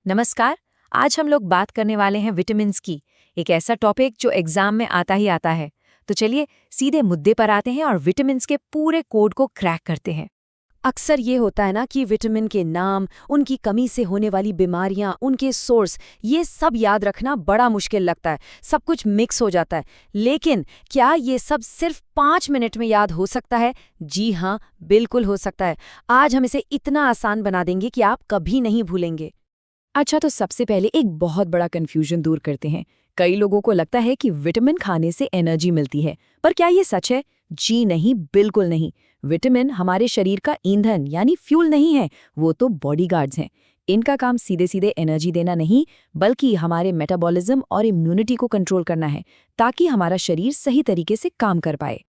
नमस्कार। आज हम लोग बात करने वाले हैं विटामिन्स की। एक ऐसा टॉपिक जो एग्जाम में आता ही आता है। तो चलिए सीधे मुद्दे पर आते हैं और विटामिन्स के पूरे कोड को क्रैक करते हैं। अक्सर ये होता है ना कि विटामिन के नाम, उनकी कमी से होने वाली बीमारियां, उनके सोर्स, ये सब याद रखना बड़ा मुश्किल लगता है। सब कुछ मिक्स हो जाता है। लेकिन क्या ये सब सिर्फ 5 मिनट में याद हो सकता है? जी हाँ, बिल्कुल हो सकता है। आज हम इसे इतना आसान बना देंगे कि आप कभी नहीं भूलेंगे। अच्छा, तो सबसे पहले एक बहुत बड़ा कंफ्यूजन दूर करते हैं। कई लोगों को लगता है कि विटामिन खाने से एनर्जी मिलती है, पर क्या ये सच है? जी नहीं, बिल्कुल नहीं। विटामिन हमारे शरीर का ईंधन यानी फ्यूल नहीं है, वो तो बॉडीगार्ड्स हैं। इनका काम सीधे सीधे एनर्जी देना नहीं, बल्कि हमारे मेटाबॉलिज्म और इम्यूनिटी को कंट्रोल करना है, ताकि हमारा शरीर सही तरीके से काम कर पाए।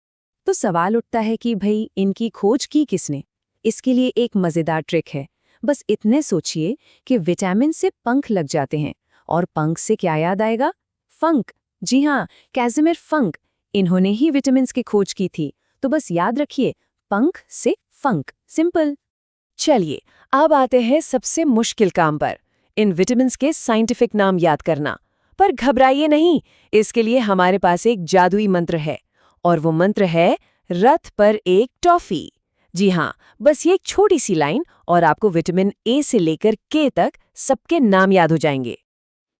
तो सवाल उठता है कि भाई इनकी खोज की किसने? इसके लिए एक मज़ेदार ट्रिक है। बस इतने सोचिए कि विटामिन से पंख लग जाते हैं, और पंख से क्या याद आएगा? फंक। जी हाँ, कैज़िमिर फंक। इन्होंने ही विटामिन की खोज की थी। तो बस याद रखिए, पंख से फंक, सिंपल। चलिए अब आते हैं सबसे मुश्किल काम पर, इन विटामिन के साइंटिफिक नाम याद करना। पर घबराइए नहीं, इसके लिए हमारे पास एक जादुई मंत्र है, और वो मंत्र है रथ पर एक टॉफी। जी हाँ, बस ये एक छोटी सी लाइन और आपको विटामिन ए से लेकर के तक सबके नाम याद हो जाएंगे।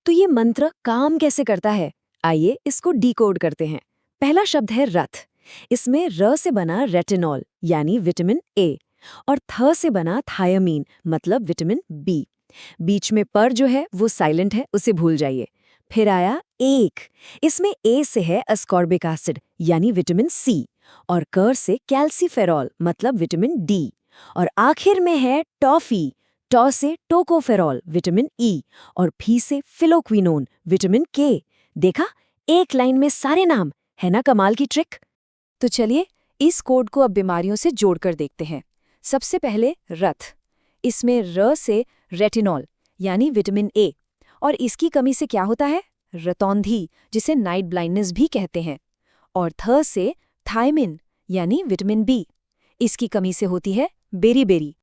तो ये मंत्र काम कैसे करता है? आइए इसको डिकोड करते हैं। पहला शब्द है रथ। इसमें र से बना रेटिनॉल यानी विटामिन ए, और थ से बना थायामीन मतलब विटामिन बी। बीच में पर जो है वो साइलेंट है, उसे भूल जाइए। फिर आया एक। इसमें ए से है अस्कॉर्बिक एसिड यानी विटामिन सी, और कर से कैल्सीफेरॉल मतलब विटामिन डी, और आखिर में है टॉफी। टॉ से टोकोफेरॉल विटामिन ई, और फी से फिलोक्विनोन विटामिन के। देखा, एक लाइन में सारे नाम। है ना कमाल की ट्रिक? तो चलिए इस कोड को अब बीमारियों से जोड़कर देखते हैं। सबसे पहले रथ। इसमें र से रेटिनॉल यानी विटामिन ए, और इसकी कमी से क्या होता है? रतौंधी, जिसे नाइट ब्लाइंडनेस भी कहते हैं। और थ से थायमिन यानी विटामिन बी, इसकी कमी से होती है बेरी-बेरी।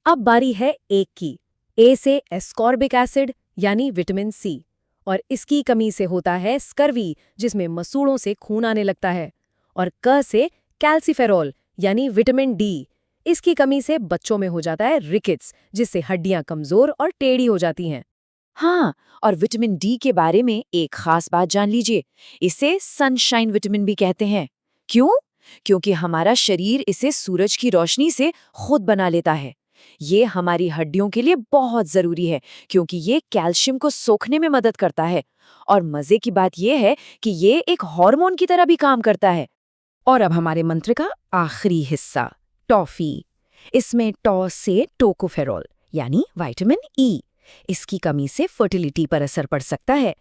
अब बारी है एक की। ए से एस्कॉर्बिक एसिड यानी विटामिन सी, और इसकी कमी से होता है स्कर्वी, जिसमें मसूड़ों से खून आने लगता है। और क से कैल्सीफेरॉल यानी विटामिन डी, इसकी कमी से बच्चों में हो जाता है रिकेट्स, जिससे हड्डियां कमजोर और टेढ़ी हो जाती हैं। हाँ, और विटामिन डी के बारे में एक खास बात जान लीजिए। इसे सनशाइन विटामिन भी कहते हैं। क्यों? क्योंकि हमारा शरीर इसे सूरज की रोशनी से खुद बना लेता है। ये हमारी हड्डियों के लिए बहुत जरूरी है, क्योंकि ये कैल्शियम को सोखने में मदद करता है। और मजे की बात यह है कि ये एक हार्मोन की तरह भी काम करता है। और अब हमारे मंत्र का आखिरी हिस्सा, टॉफी। इसमें टॉ से टोकोफेरॉल यानी विटामिन ई, इसकी कमी से फर्टिलिटी पर असर पड़ सकता है।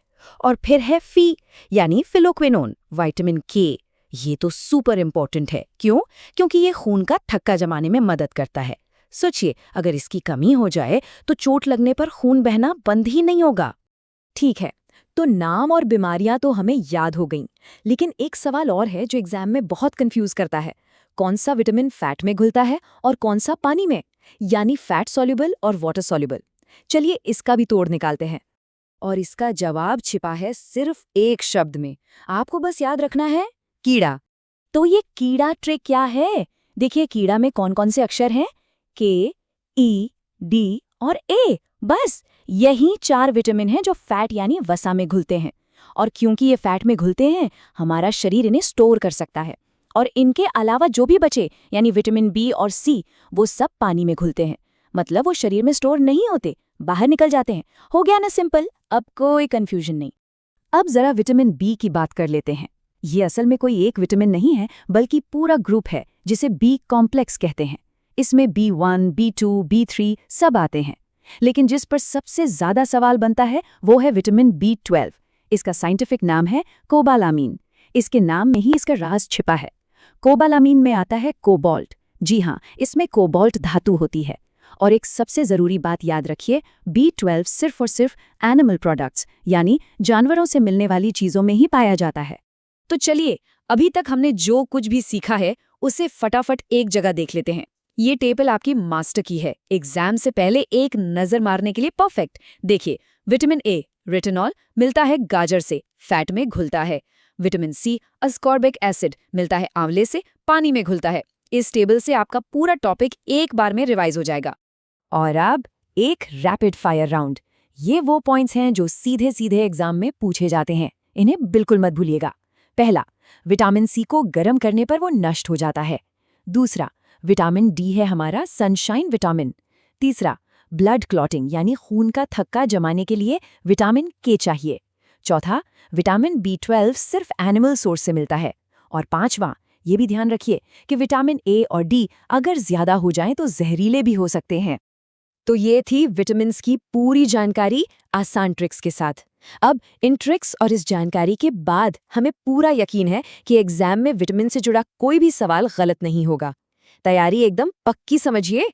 और फिर है फी यानी फिलोक्विनोन विटामिन के। ये तो सुपर इंपॉर्टेंट है। क्यों? क्योंकि ये खून का थक्का जमाने में मदद करता है। सोचिए, अगर इसकी कमी हो जाए तो चोट लगने पर खून बहना बंद ही नहीं होगा। ठीक है, तो नाम और बीमारियां तो हमें याद हो गईं, लेकिन एक सवाल और है जो एग्जाम में बहुत कंफ्यूज करता है। कौन सा विटामिन फैट में घुलता है और कौन सा पानी में, यानी फैट सॉल्युबल और वाटर सॉल्युबल? चलिए इसका भी तोड़ निकालते हैं। और इसका जवाब छिपा है सिर्फ एक शब्द में। आपको बस याद रखना है, कीड़ा। तो ये कीड़ा ट्रिक क्या है? देखिए, कीड़ा में कौन कौन से अक्षर हैं? के, ई, डी और ए। बस यही 4 विटामिन हैं जो फैट यानी वसा में घुलते हैं। और क्योंकि ये फैट में घुलते हैं, हमारा शरीर इन्हें स्टोर कर सकता है। और इनके अलावा जो भी बचे यानी विटामिन बी और सी, वो सब पानी में घुलते हैं। मतलब वो शरीर में स्टोर नहीं होते, बाहर निकल जाते हैं। हो गया ना सिंपल? अब कोई कंफ्यूजन नहीं। अब जरा विटामिन बी की बात कर लेते हैं। ये असल में कोई एक विटामिन नहीं है, बल्कि पूरा ग्रुप है जिसे बी कॉम्प्लेक्स कहते हैं। इसमें B1, B2, B3 सब आते हैं। लेकिन जिस पर सबसे ज्यादा सवाल बनता है वो है विटामिन B12। इसका साइंटिफिक नाम है कोबालामीन। इसके नाम में ही इसका राज छिपा है। कोबालामीन में आता है कोबाल्ट। जी हाँ, इसमें कोबाल्ट धातु होती है। और एक सबसे जरूरी बात याद रखिए, B12 सिर्फ और सिर्फ एनिमल प्रोडक्ट्स यानी जानवरों से मिलने वाली चीजों में ही पाया जाता है। तो चलिए, अभी तक हमने जो कुछ भी सीखा है उसे फटाफट एक जगह देख लेते हैं। ये टेबल आपकी मास्टर की है, एग्जाम से पहले एक नजर मारने के लिए परफेक्ट। देखिए, विटामिन ए रेटिनॉल मिलता है गाजर से, फैट में घुलता है। विटामिन सी अस्कॉर्बिक एसिड मिलता है आंवले से, पानी में घुलता है। इस टेबल से आपका पूरा टॉपिक एक बार में रिवाइज हो जाएगा। और अब एक रैपिड फायर राउंड। ये वो पॉइंट्स हैं जो सीधे सीधे एग्जाम में पूछे जाते हैं, इन्हें बिल्कुल मत भूलिएगा। पहला, विटामिन सी को गर्म करने पर वो नष्ट हो जाता है। दूसरा, विटामिन डी है हमारा सनशाइन विटामिन। तीसरा, ब्लड क्लॉटिंग यानी खून का थक्का जमाने के लिए विटामिन के चाहिए। चौथा, विटामिन B12 सिर्फ एनिमल सोर्स से मिलता है। और पांचवा, ये भी ध्यान रखिए कि विटामिन ए और डी अगर ज्यादा हो जाएं तो जहरीले भी हो सकते हैं। तो ये थी विटामिन्स की पूरी जानकारी आसान ट्रिक्स के साथ। अब इन ट्रिक्स और इस जानकारी के बाद हमें पूरा यकीन है कि एग्जाम में विटामिन से जुड़ा कोई भी सवाल गलत नहीं होगा। तैयारी एकदम पक्की समझिए